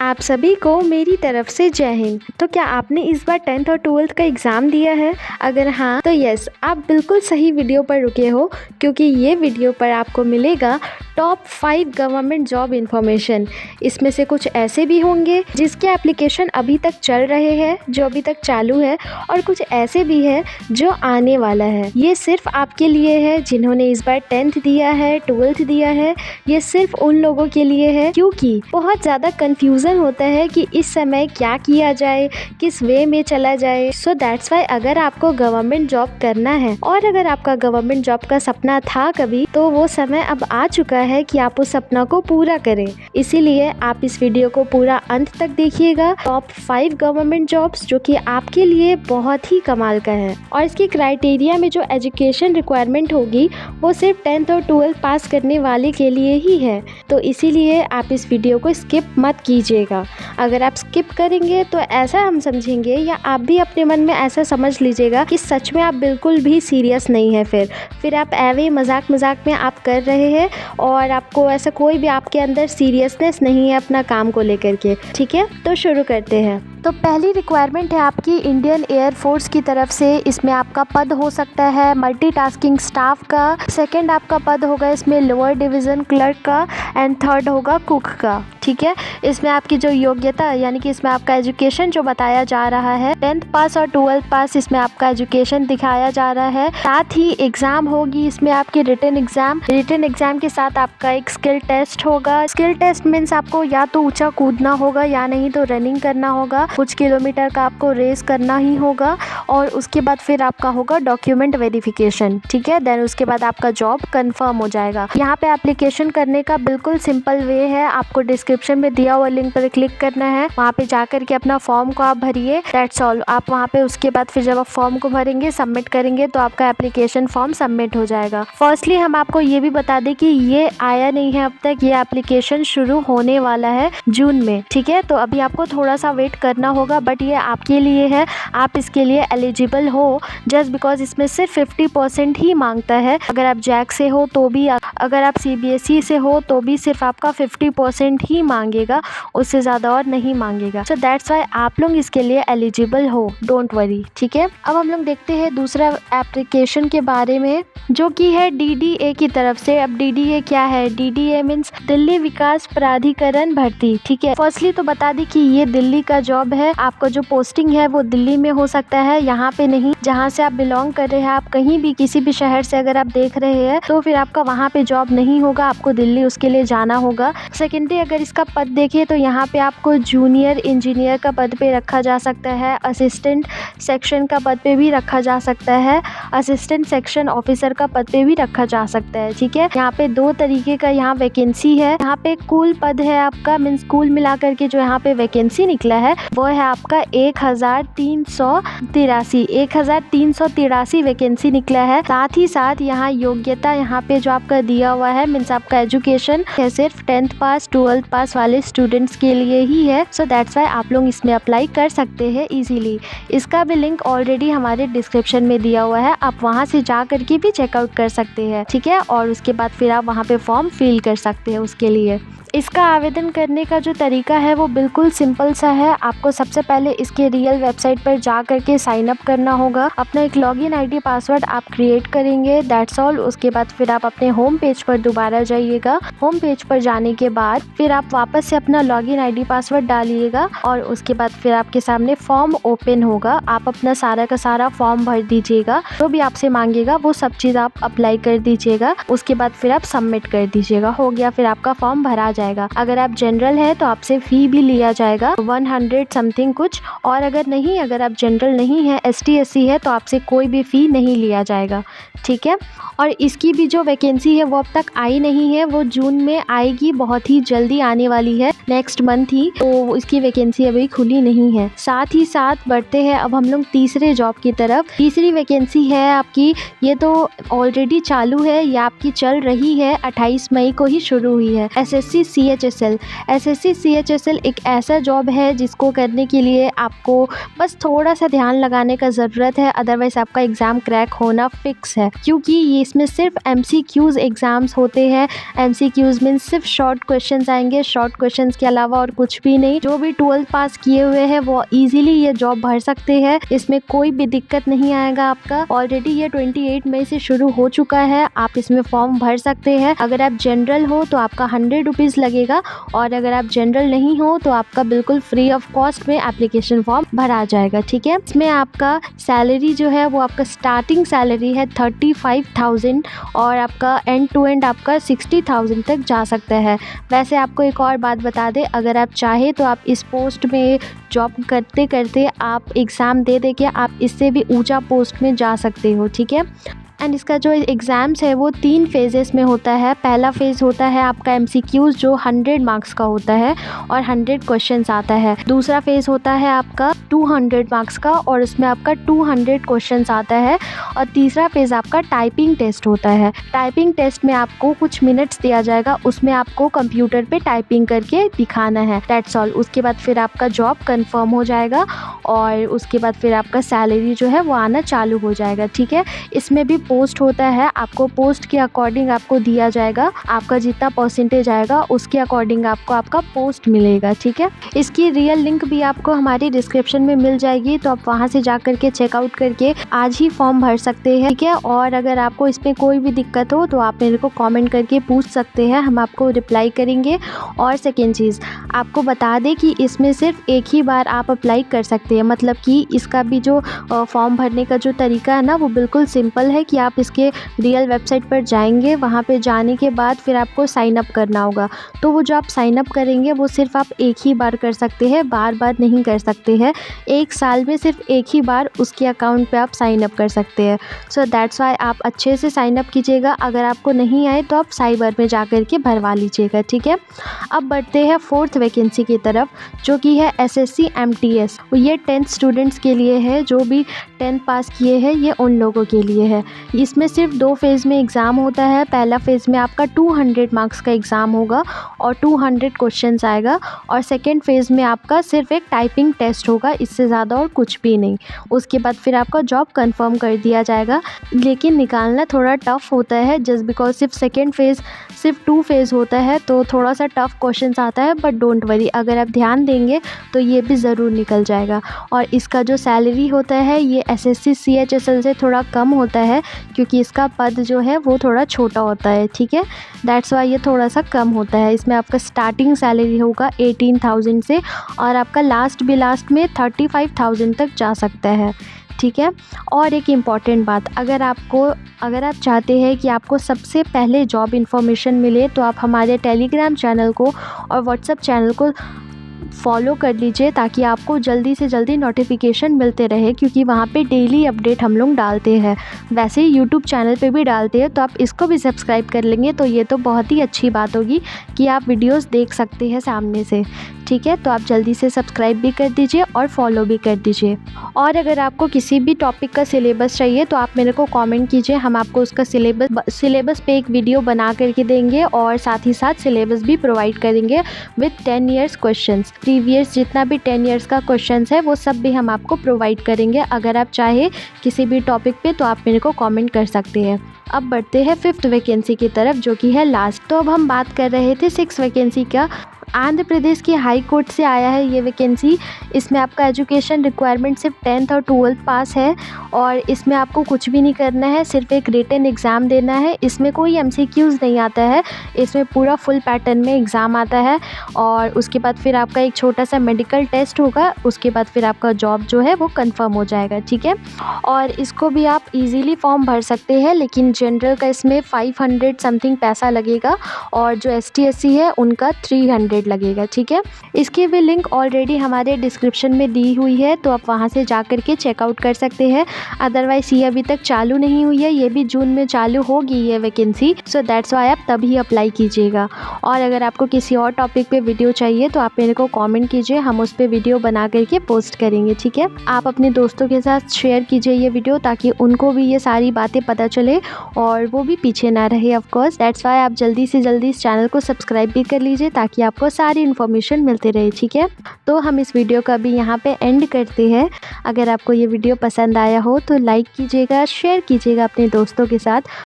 आप सभी को मेरी तरफ से जय हिंद। तो क्या आपने इस बार 10th और 12th का एग्ज़ाम दिया है? अगर हाँ तो यस, आप बिल्कुल सही वीडियो पर रुके हो, क्योंकि ये वीडियो पर आपको मिलेगा टॉप 5 गवर्नमेंट जॉब इन्फॉर्मेशन। इसमें से कुछ ऐसे भी होंगे जिसके एप्लीकेशन अभी तक चल रहे हैं, जो अभी तक चालू है, और कुछ ऐसे भी है जो आने वाला है। ये सिर्फ आपके लिए है जिन्होंने इस बार 10th दिया है, 12th दिया है। ये सिर्फ उन लोगों के लिए है क्योंकि बहुत ज़्यादा कन्फ्यूज़न होता है कि इस समय क्या किया जाए, किस वे में चला जाए। सो दैट्स वाई अगर आपको गवर्नमेंट जॉब करना है और अगर आपका गवर्नमेंट जॉब का सपना था कभी, तो वो समय अब आ चुका है कि आप उस सपना को पूरा करें। इसीलिए आप इस वीडियो को पूरा अंत तक देखिएगा। टॉप 5 गवर्नमेंट जॉब्स जो कि आपके लिए बहुत ही कमाल का है, और इसकी क्राइटेरिया में जो एजुकेशन रिक्वायरमेंट होगी वो सिर्फ 10th और 12th पास करने वाले के लिए ही है। तो इसीलिए आप इस वीडियो को स्किप मत कीजिएगा। अगर आप स्किप करेंगे तो ऐसा हम समझेंगे, या आप भी अपने मन में ऐसा समझ लीजिएगा कि सच में आप बिल्कुल भी सीरियस नहीं है। फिर आप ऐवे मजाक में आप कर रहे हैं और आपको ऐसा कोई भी आपके अंदर सीरियसनेस नहीं है अपना काम को लेकर के। ठीक है, तो शुरू करते हैं। तो पहली रिक्वायरमेंट है आपकी इंडियन एयर फोर्स की तरफ से। इसमें आपका पद हो सकता है मल्टीटास्किंग स्टाफ का। सेकंड आपका पद होगा इसमें लोअर डिवीज़न क्लर्क का, एंड थर्ड होगा कुक का। ठीक है, इसमें आपकी जो योग्यता यानी कि इसमें आपका एजुकेशन जो बताया जा रहा है 10th पास और 12th पास, इसमें आपका एजुकेशन दिखाया जा रहा है। साथ ही एग्जाम होगी इसमें आपकी रिटन एग्जाम के साथ आपका एक स्किल टेस्ट होगा। स्किल टेस्ट मीन्स आपको या तो ऊंचा कूदना होगा या नहीं तो रनिंग करना होगा। कुछ किलोमीटर का आपको रेस करना ही होगा, और उसके बाद फिर आपका होगा डॉक्यूमेंट वेरिफिकेशन। ठीक है, देन उसके बाद आपका जॉब कंफर्म हो जाएगा। यहाँ पे एप्लीकेशन करने का बिल्कुल सिंपल वे है। आपको डिस्क्रिप्शन में दिया हुआ लिंक पर क्लिक करना है, वहाँ पे जाकर के अपना फॉर्म को आप भरिए। That's all. आप वहाँ पे उसके बाद फिर जब आप फॉर्म को भरेंगे, सबमिट करेंगे, तो आपका एप्लीकेशन फॉर्म सबमिट हो जाएगा। फर्स्टली हम आपको ये भी बता दें कि ये आया नहीं है अब तक, ये एप्लीकेशन शुरू होने वाला है जून में। ठीक है, तो अभी आपको थोड़ा सा वेट करना होगा, बट ये आपके लिए है। आप इसके लिए एलिजिबल हो जस्ट बिकॉज इसमें सिर्फ 50% ही मांगता है। अगर आप जैक से हो तो भी, अगर आप CBSE से हो तो भी सिर्फ आपका 50% ही मांगेगा, उससे ज़्यादा और नहीं मांगेगा। सो दैट्स वाई आप लोग इसके लिए एलिजिबल हो, डोंट वरी। ठीक है, अब हम लोग देखते हैं दूसरा एप्लीकेशन के बारे में, जो कि है DDA की तरफ से। अब DDA क्या है? DDA मीन्स दिल्ली विकास प्राधिकरण भर्ती। ठीक है, फर्स्टली तो बता दी कि ये दिल्ली का जॉब है। आपका जो पोस्टिंग है वो दिल्ली में हो सकता है, यहाँ पे नहीं। जहाँ से आप बिलोंग कर रहे हैं, आप कहीं भी किसी भी शहर से अगर आप देख रहे हैं तो फिर आपका वहाँ पे जॉब नहीं होगा, आपको दिल्ली उसके लिए जाना होगा। सेकेंडली अगर इसका पद देखिए तो यहाँ पे आपको जूनियर इंजीनियर का पद पे रखा जा सकता है, असिस्टेंट सेक्शन का पद पे भी रखा जा सकता है, असिस्टेंट सेक्शन ऑफिसर का पद पे भी रखा जा सकता है। ठीक है, यहाँ पे 2 तरीके का यहाँ वैकेंसी है। यहाँ पे कुल पद है आपका, मीन्स कुल मिलाकर के जो यहाँ पे वैकेंसी निकला है वो है आपका 1383 वैकेंसी निकला है। साथ ही साथ यहाँ योग्यता यहाँ पे जो आपका दिया हुआ है, मीन्स आपका एजुकेशन है सिर्फ 10th पास 12th पास वाले स्टूडेंट्स के लिए ही है। सो दैट्स वाई आप लोग इसमें अप्लाई कर सकते हैं इजीली। इसका भी लिंक ऑलरेडी हमारे डिस्क्रिप्शन में दिया हुआ है, आप वहाँ से जा करके भी चेकआउट कर सकते हैं। ठीक है, और उसके बाद फिर आप वहाँ पे फॉर्म फिल कर सकते हैं उसके लिए। इसका आवेदन करने का जो तरीका है वो बिल्कुल सिंपल सा है। आपको सबसे पहले इसके रियल वेबसाइट पर जा करके साइन अप करना होगा। अपना एक लॉगिन ID पासवर्ड आप क्रिएट करेंगे, दैट्स ऑल। उसके बाद फिर आप अपने होम पेज पर दोबारा जाइएगा। होम पेज पर जाने के बाद फिर आप वापस से अपना लॉगिन ID पासवर्ड डालिएगा, और उसके बाद फिर आपके सामने फॉर्म ओपन होगा। आप अपना सारा का सारा फॉर्म भर दीजिएगा, जो भी आपसे मांगेगा वो सब चीज़ आप अप्लाई कर दीजिएगा। उसके बाद फिर आप सबमिट कर दीजिएगा, हो गया, फिर आपका फॉर्म भरा जाएगा। अगर आप जनरल है तो आपसे फ़ी भी लिया जाएगा 100 समथिंग कुछ, और अगर आप जनरल नहीं है, ST SC है, तो आपसे कोई भी फ़ी नहीं लिया जाएगा। ठीक है, और इसकी भी जो वैकेंसी है वो अब तक आई नहीं है, वो जून में आएगी, बहुत ही जल्दी आने वाली है, नेक्स्ट मंथ ही। तो इसकी वैकेंसी अभी खुली नहीं है। साथ ही साथ बढ़ते हैं अब हम लोग तीसरे जॉब की तरफ। तीसरी वैकेंसी है आपकी, ये तो ऑलरेडी चालू है, ये आपकी चल रही है, 28 मई को ही शुरू हुई है। SSC CHSL एक ऐसा जॉब है जिसको करने के लिए आपको बस थोड़ा सा ध्यान लगाने का ज़रूरत है, अदरवाइज आपका एग्ज़ाम क्रैक होना फिक्स है, क्योंकि ये इसमें सिर्फ MCQs एग्ज़ाम एग्ज़ाम्स होते हैं। एमसीक्यूज़ मीन्स सिर्फ शॉर्ट क्वेश्चंस आएंगे, शॉर्ट क्वेश्चंस के अलावा और कुछ भी नहीं। जो भी 12th पास किए हुए हैं वो इजीली ये जॉब भर सकते हैं, इसमें कोई भी दिक्कत नहीं आएगा आपका। ऑलरेडी ये 28 मई से शुरू हो चुका है, आप इसमें फॉर्म भर सकते हैं। अगर आप जनरल हो तो आपका 100 रुपीज़ लगेगा, और अगर आप जनरल नहीं हो तो आपका बिल्कुल फ्री ऑफ कॉस्ट में एप्लीकेशन फॉर्म भरा जाएगा। ठीक है, इसमें आपका सैलरी जो है वो आपका स्टार्टिंग सैलरी है 35,000 और आपका एंड टू एंड आपका 60,000 तक जा सकता है। वैसे आपको एक और बात बता दें, अगर आप चाहे तो आप इस पोस्ट में जॉब करते करते आप एग्ज़ाम दे के आप इससे भी ऊंचा पोस्ट में जा सकते हो। ठीक है, एंड इसका जो एग्ज़ाम्स है वो 3 फेजेस में होता है। पहला फेज़ होता है आपका एमसीक्यूज़ जो 100 मार्क्स का होता है और 100 क्वेश्चंस आता है। दूसरा फेज़ होता है आपका 200 मार्क्स का और उसमें आपका 200 क्वेश्चंस आता है। और तीसरा फेज़ आपका टाइपिंग टेस्ट होता है। टाइपिंग टेस्ट में आपको कुछ मिनट्स दिया जाएगा, उसमें आपको कंप्यूटर पे टाइपिंग करके दिखाना है, दैट्स ऑल। उसके बाद फिर आपका जॉब कंफर्म हो जाएगा और उसके बाद फिर आपका सैलरी जो है वो आना चालू हो जाएगा। ठीक है, इसमें भी पोस्ट होता है, आपको पोस्ट के अकॉर्डिंग आपको दिया जाएगा, आपका जितना परसेंटेज आएगा उसके अकॉर्डिंग आपको आपका पोस्ट मिलेगा। ठीक है, इसकी रियल लिंक भी आपको हमारी डिस्क्रिप्शन में मिल जाएगी, तो आप वहां से जा करके चेकआउट करके आज ही फॉर्म भर सकते हैं। ठीक है, और अगर आपको इसमें कोई भी दिक्कत हो तो आप मेरे को कॉमेंट करके पूछ सकते हैं, हम आपको रिप्लाई करेंगे। और सेकेंड चीज़ आपको बता दें कि इसमें सिर्फ एक ही बार आप अप्लाई कर सकते हैं, मतलब कि इसका भी जो फॉर्म भरने का जो तरीका है ना वो बिल्कुल सिंपल है कि आप इसके रियल वेबसाइट पर जाएंगे, वहाँ पे जाने के बाद फिर आपको साइन अप करना होगा। तो वो जो आप साइन अप करेंगे वो सिर्फ आप एक ही बार कर सकते हैं, बार बार नहीं कर सकते हैं। एक साल में सिर्फ एक ही बार उसके अकाउंट पे आप साइन अप कर सकते हैं। सो दैट्स वाई आप अच्छे से साइन अप कीजिएगा। अगर आपको नहीं आए तो आप साइबर में जा कर के भरवा लीजिएगा। ठीक है, अब बढ़ते हैं 4th वैकेंसी की तरफ, जो कि है एसएससी एमटीएस। ये 10th स्टूडेंट्स के लिए है, जो भी 10th पास किए हैं ये उन लोगों के लिए है। इसमें सिर्फ 2 फेज़ में एग्ज़ाम होता है। पहला फेज़ में आपका 200 मार्क्स का एग्ज़ाम होगा और 200 क्वेश्चंस आएगा, और सेकेंड फेज़ में आपका सिर्फ एक टाइपिंग टेस्ट होगा, इससे ज़्यादा और कुछ भी नहीं। उसके बाद फिर आपका जॉब कंफर्म कर दिया जाएगा, लेकिन निकालना थोड़ा टफ होता है जस्ट बिकॉज सिर्फ सेकेंड फेज़ सिर्फ 2 फेज़ होता है, तो थोड़ा सा टफ क्वेश्चंस आता है। बट डोंट वरी, अगर आप ध्यान देंगे तो ये भी ज़रूर निकल जाएगा। और इसका जो सैलरी होता है ये एसएससी सीएचएसएल से थोड़ा कम होता है, क्योंकि इसका पद जो है वो थोड़ा छोटा होता है। ठीक है, दैट्स वाई ये थोड़ा सा कम होता है। इसमें आपका स्टार्टिंग सैलरी होगा 18,000 से और आपका लास्ट में 35,000 तक जा सकता है। ठीक है, और एक इम्पॉर्टेंट बात, अगर आप चाहते हैं कि आपको सबसे पहले जॉब इन्फॉर्मेशन मिले तो आप हमारे टेलीग्राम चैनल को और व्हाट्सएप चैनल को फॉलो कर लीजिए, ताकि आपको जल्दी से जल्दी नोटिफिकेशन मिलते रहे, क्योंकि वहाँ पे डेली अपडेट हम लोग डालते हैं। वैसे ही यूट्यूब चैनल पे भी डालते हैं, तो आप इसको भी सब्सक्राइब कर लेंगे तो ये तो बहुत ही अच्छी बात होगी कि आप वीडियोस देख सकते हैं सामने से। ठीक है, तो आप जल्दी से सब्सक्राइब भी कर दीजिए और फॉलो भी कर दीजिए। और अगर आपको किसी भी टॉपिक का सिलेबस चाहिए तो आप मेरे को कमेंट कीजिए, हम आपको उसका सिलेबस पे एक वीडियो बना करके देंगे, और साथ ही साथ सिलेबस भी प्रोवाइड करेंगे विथ 10 ईयर्स क्वेश्चंस। प्रीवियस जितना भी 10 ईयर्स का क्वेश्चंस है वो सब भी हम आपको प्रोवाइड करेंगे। अगर आप चाहे किसी भी टॉपिक पे तो आप मेरे को कमेंट कर सकते हैं। अब बढ़ते हैं 5th वैकेंसी की तरफ, जो कि है लास्ट। तो अब हम बात कर रहे थे 6th वैकेंसी का। आंध्र प्रदेश की हाई कोर्ट से आया है ये वैकेंसी। इसमें आपका एजुकेशन रिक्वायरमेंट सिर्फ 10th और 12th पास है, और इसमें आपको कुछ भी नहीं करना है, सिर्फ एक रिटन एग्ज़ाम देना है। इसमें कोई एमसीक्यूज़ नहीं आता है, इसमें पूरा फुल पैटर्न में एग्ज़ाम आता है। और उसके बाद फिर आपका एक छोटा सा मेडिकल टेस्ट होगा, उसके बाद फिर आपका जॉब जो है वो कंफर्म हो जाएगा। ठीक है, और इसको भी आप इजीली फॉर्म भर सकते हैं, लेकिन जनरल का इसमें 500 समथिंग पैसा लगेगा, और जो एसटी एससी है उनका 300 लगेगा। ठीक है, इसकी भी लिंक ऑलरेडी हमारे डिस्क्रिप्शन में दी हुई है, तो आप वहां से जा कर के चेकआउट कर सकते हैं। अदरवाइज ये अभी तक चालू नहीं हुई है, ये भी जून में चालू होगी ये वैकेंसी, सो दैट्स वाई आप तभी अप्लाई कीजिएगा। और अगर आपको किसी और टॉपिक पे वीडियो चाहिए तो आप मेरे को कमेंट कीजिए, हम उस पर वीडियो बना करके पोस्ट करेंगे। ठीक है, आप अपने दोस्तों के साथ शेयर कीजिए ये वीडियो, ताकि उनको भी ये सारी बातें पता चले और वो भी पीछे ना रहे। ऑफ कोर्स दैट्स वाई आप जल्दी से जल्दी इस चैनल को सब्सक्राइब भी कर लीजिए, ताकि आपको सारी इन्फॉर्मेशन मिलती रहे। ठीक है, तो हम इस वीडियो का भी यहाँ पे एंड करते हैं। अगर आपको ये वीडियो पसंद आया हो तो लाइक कीजिएगा, शेयर कीजिएगा अपने दोस्तों के साथ।